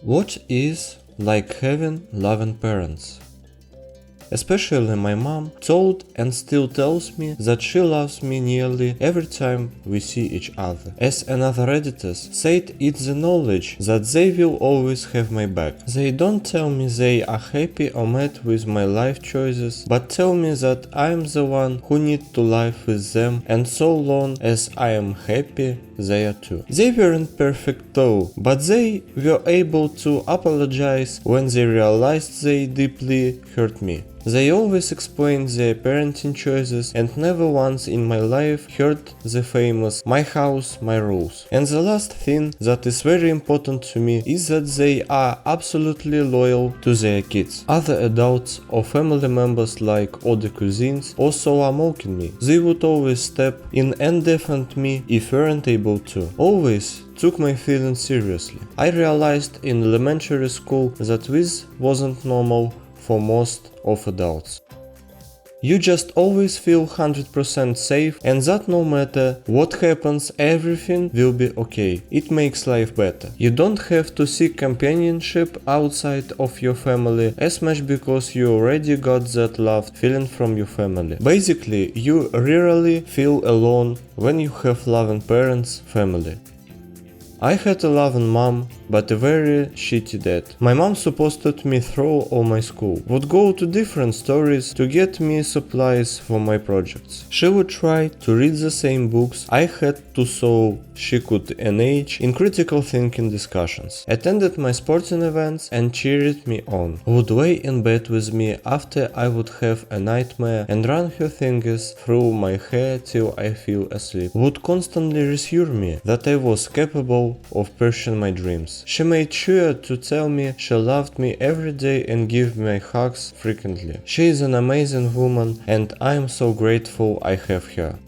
What is like having loving parents? Especially my mom told and still tells me that she loves me nearly every time we see each other. As another Redditors said, it's the knowledge that they will always have my back. They don't tell me they are happy or mad with my life choices, but tell me that I am the one who need to live with them, and so long as I am happy, they are too. They weren't perfect though, but they were able to apologize when they realized they deeply hurt me. They always explained their parenting choices and never once in my life heard the famous "my house, my rules." And the last thing that is very important to me is that they are absolutely loyal to their kids. Other adults or family members like other cousins also are mocking me. They would always step in and defend me if weren't able to. Always took my feelings seriously. I realized in elementary school that this wasn't normal for most of adults. You just always feel 100% safe and that no matter what happens, everything will be okay. It makes life better. You don't have to seek companionship outside of your family as much because you already got that loved feeling from your family. Basically, you rarely feel alone when you have loving parents, family. I had a loving mom, but a very shitty dad. My mom supported me through all my school, would go to different stores to get me supplies for my projects. She would try to read the same books I had to so she could engage in critical thinking discussions, attended my sporting events and cheered me on, would lay in bed with me after I would have a nightmare and run her fingers through my hair till I fell asleep, would constantly reassure me that I was capable of pursuing my dreams. She made sure to tell me she loved me every day and give me hugs frequently. She is an amazing woman and I am so grateful I have her.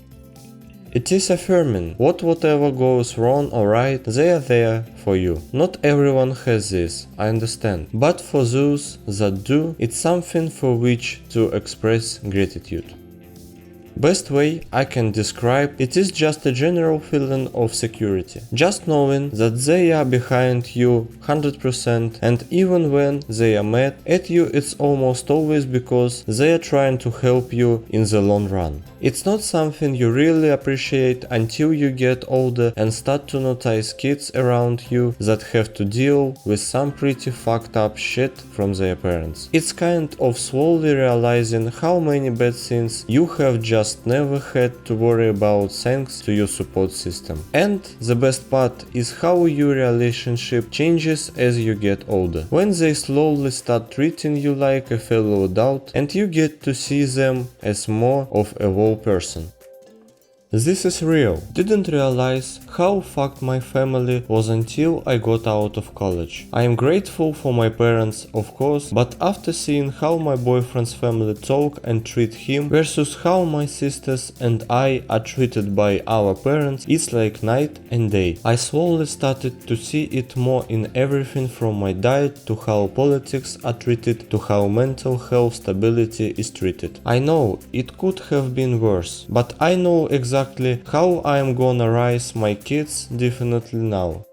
It is affirming whatever goes wrong or right, they are there for you. Not everyone has this, I understand, but for those that do, it's something for which to express gratitude. Best way I can describe it is just a general feeling of security. Just knowing that they are behind you 100% and even when they are mad at you, it's almost always because they are trying to help you in the long run. It's not something you really appreciate until you get older and start to notice kids around you that have to deal with some pretty fucked up shit from their parents. It's kind of slowly realizing how many bad things you have just never had to worry about thanks to your support system. And the best part is how your relationship changes as you get older, when they slowly start treating you like a fellow adult and you get to see them as more of a whole person. This is real. Didn't realize how fucked my family was until I got out of college. I am grateful for my parents, of course, but after seeing how my boyfriend's family talk and treat him versus how my sisters and I are treated by our parents, it's like night and day. I slowly started to see it more in everything from my diet to how politics are treated to how mental health stability is treated. I know it could have been worse, but I know exactly how I am gonna raise my kids differently now.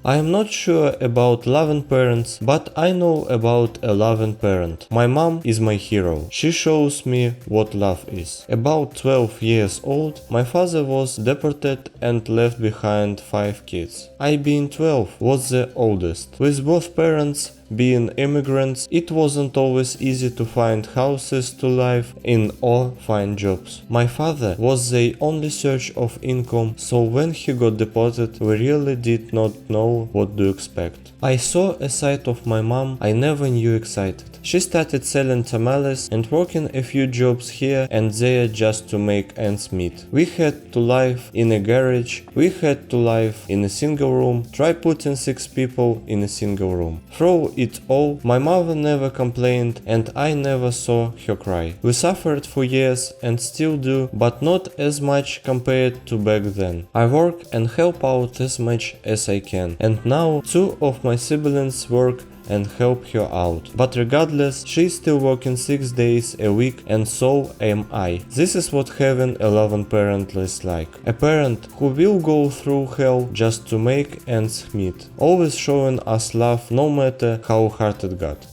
I am not sure about loving parents, but I know about a loving parent. My mom is my hero. She shows me what love is. About 12 years old, my father was deported and left behind 5 kids. I, being 12, was the oldest. With both parents being immigrants, it wasn't always easy to find houses to live in or find jobs. My father was the only source of income, so when he got deported, we really did not know what to expect. I saw a side of my mom I never knew excited. She started selling tamales and working a few jobs here and there just to make ends meet. We had to live in a garage, we had to live in a single room, try putting 6 people in a single room. Through it all, my mother never complained and I never saw her cry. We suffered for years and still do, but not as much compared to back then. I work and help out as much as I can, and now 2 of my siblings work and help her out. But regardless, she's still working 6 days a week and so am I. This is what having a loving parent is like. A parent who will go through hell just to make ends meet, always showing us love no matter how hard it got.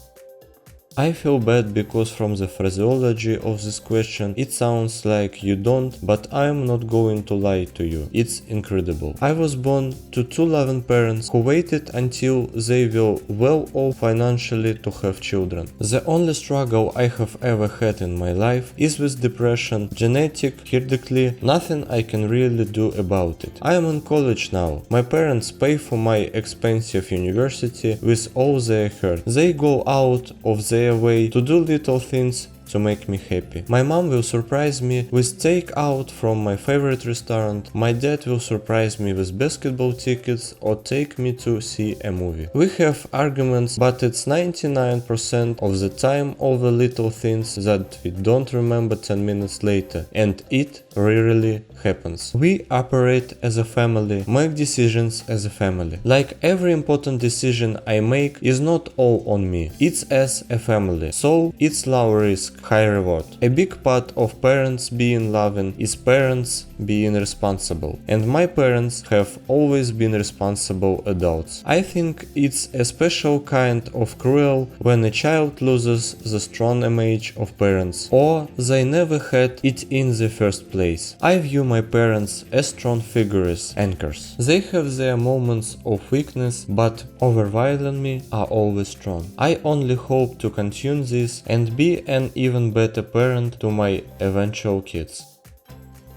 I feel bad because from the phraseology of this question it sounds like you don't, but I am not going to lie to you. It's incredible. I was born to 2 loving parents who waited until they were well off financially to have children. The only struggle I have ever had in my life is with depression, genetic, hereditary, nothing I can really do about it. I am in college now. My parents pay for my expensive university with all their heart. They go out of their way to do little things to make me happy. My mom will surprise me with takeout from my favorite restaurant, my dad will surprise me with basketball tickets or take me to see a movie. We have arguments, but it's 99% of the time over little things that we don't remember 10 minutes later, and it rarely happens. We operate as a family, make decisions as a family. Like every important decision I make is not all on me, it's as a family, so it's low risk, high reward. A big part of parents being loving is parents being responsible, and my parents have always been responsible adults. I think it's a special kind of cruel when a child loses the strong image of parents, or they never had it in the first place. I view my parents as strong figures, anchors. They have their moments of weakness, but overwhelming me are always strong. I only hope to continue this and be an even better parent to my eventual kids.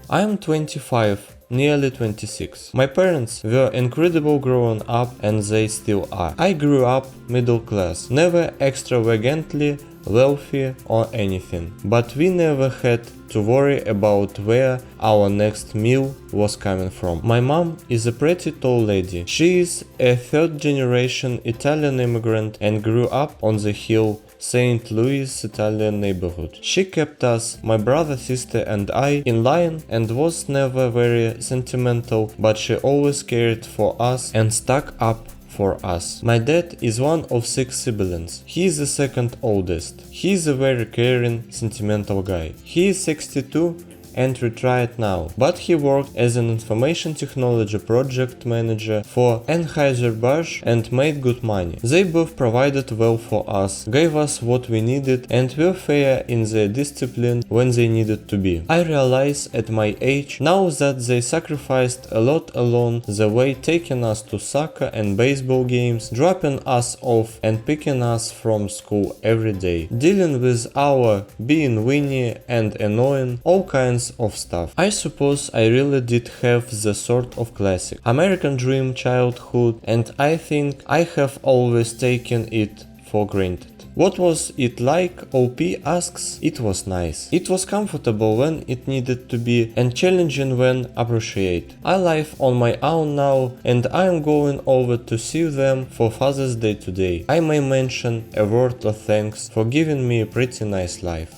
I am 25, nearly 26. My parents were incredible growing up and they still are. I grew up middle class, never extravagantly wealthy or anything, but we never had to worry about where our next meal was coming from. My mom is a pretty tall lady. She is a third-generation Italian immigrant and grew up on the hill St. Louis Italian neighborhood. She kept us, my brother, sister and I, in line and was never very sentimental, but she always cared for us and stuck up for us. My dad is one of 6 siblings. He is the second oldest. He is a very caring, sentimental guy. He is 62 and retired now, but he worked as an information technology project manager for Anheuser-Busch and made good money. They both provided well for us, gave us what we needed and were fair in their discipline when they needed to be. I realize at my age now that they sacrificed a lot along the way, taking us to soccer and baseball games, dropping us off and picking us from school every day, dealing with our being whiny and annoying, all kinds of stuff. I suppose I really did have the sort of classic American dream childhood, and I think I have always taken it for granted. What was it like? OP asks. It was nice. It was comfortable when it needed to be and challenging when appreciated. I live on my own now and I am going over to see them for Father's Day today. I may mention a word of thanks for giving me a pretty nice life.